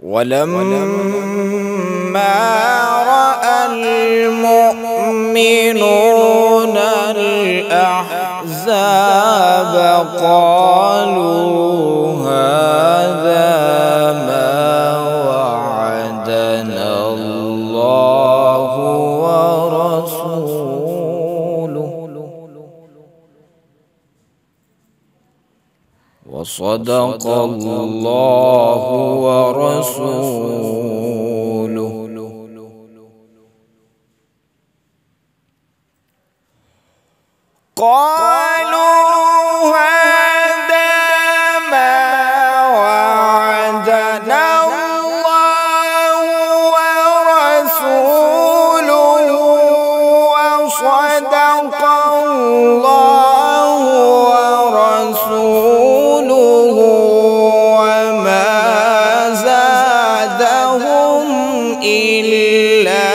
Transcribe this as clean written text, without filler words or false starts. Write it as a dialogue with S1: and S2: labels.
S1: ولما رأى المؤمنون الأحزاب قالوا هذا ما وعدنا الله ورسوله وصدق الله ورسوله. قالوا هذا ما وعدنا الله ورسوله وصدق الله ورسوله وما زادهم إلا